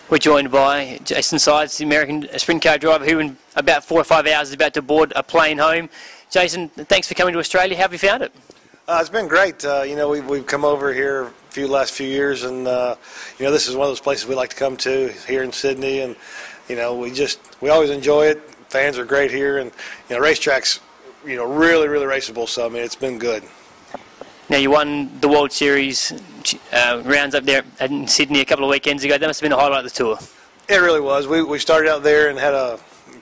We're joined by Jason Sides, the American sprint car driver, who in about 4 or 5 hours is about to board a plane home. Jason, thanks for coming to Australia. How have you found it? It's been great. We've come over here last few years, and this is one of those places we like to come to here in Sydney, and we always enjoy it. Fans are great here, and racetracks, really raceable. So I mean, it's been good. Now, you won the World Series rounds up there in Sydney a couple of weekends ago. That must have been the highlight of the tour. It really was. We started out there and had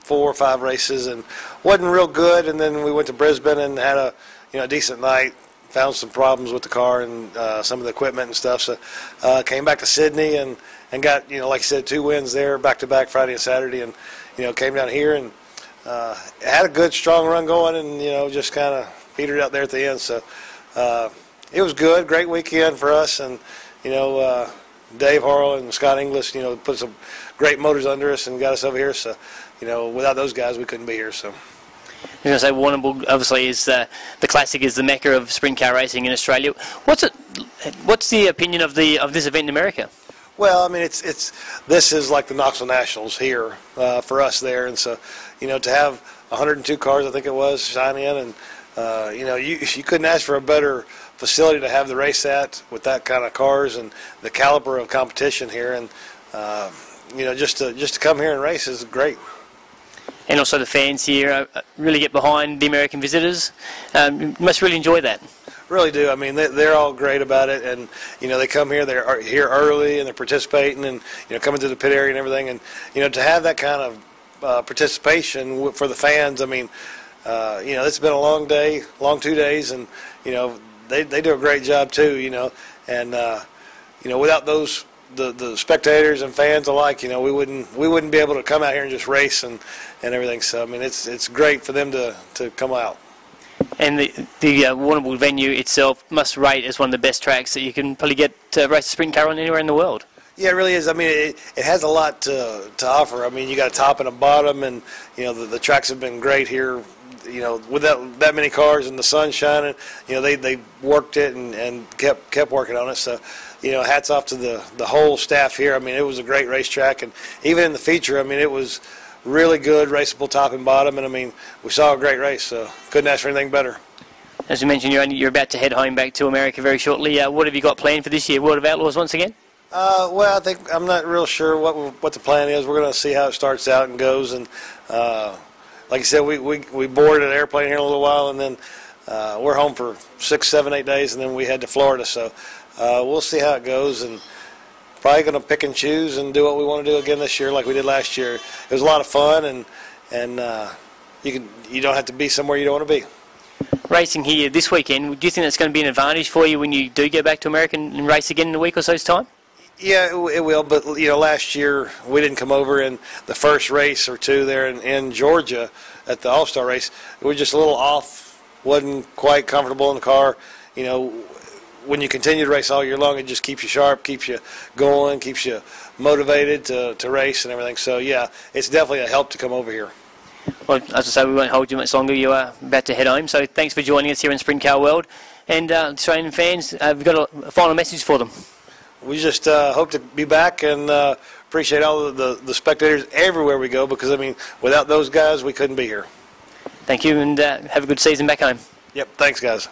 4 or 5 races and wasn't real good, and then we went to Brisbane and had a decent night. Found some problems with the car and some of the equipment and stuff. So came back to Sydney and got, like I said, 2 wins there back-to-back Friday and Saturday, and came down here and had a good strong run going, and just kind of petered out there at the end. So it was good, great weekend for us, and Dave Harrell and Scott Inglis, put some great motors under us and got us over here. So without those guys, we couldn't be here. So. I was going to say, Warrnambool obviously is the classic, is the mecca of sprint car racing in Australia. What's the opinion of this event in America? Well, I mean, this is like the Knoxville Nationals here for us there, and so to have 102 cars, I think it was, sign in, and you couldn't ask for a better facility to have the race at with that kind of cars and the caliber of competition here, and just to come here and race is great. And also the fans here really get behind the American visitors. You must really enjoy that. Really do. I mean, they're all great about it, and they come here. They're here early, and they're participating, and coming to the pit area and everything. And to have that kind of participation for the fans. I mean, it's been a long day, long 2 days, and they do a great job too. And without those. The spectators and fans alike, we wouldn't be able to come out here and just race and everything. So I mean, it's great for them to come out. And the Warrnambool venue itself must rate as one of the best tracks that you can probably get to race a sprint car on anywhere in the world. Yeah, it really is. I mean, it has a lot to offer. I mean, you got a top and a bottom, and the tracks have been great here. With that many cars and the sun shining, they worked it and kept working on it. So, hats off to the whole staff here. I mean, it was a great racetrack, and even in the feature, I mean, it was really good, raceable top and bottom, and I mean, we saw a great race, so couldn't ask for anything better. As you mentioned, you're about to head home back to America very shortly. What have you got planned for this year? World of Outlaws once again? Well, I think I'm not real sure what the plan is. We're going to see how it starts out and goes, and like I said, we boarded an airplane here in a little while, and then we're home for 6, 7, 8 days, and then we head to Florida. So we'll see how it goes, and probably going to pick and choose and do what we want to do again this year like we did last year. It was a lot of fun, and you don't have to be somewhere you don't want to be. Racing here this weekend, do you think that's going to be an advantage for you when you do go back to America and race again in a week or so's time? Yeah, it will, but last year we didn't come over in the first race or 2 there in Georgia at the All-Star race. We were just a little off, wasn't quite comfortable in the car. When you continue to race all year long, it just keeps you sharp, keeps you going, keeps you motivated to race and everything. So yeah, it's definitely a help to come over here. Well, as I say, we won't hold you much longer. You are about to head home, so thanks for joining us here in Sprint Car World. And Australian fans, we've got a final message for them. We just hope to be back and appreciate all the spectators everywhere we go, because, I mean, without those guys, we couldn't be here. Thank you, and have a good season back home. Yep, thanks, guys.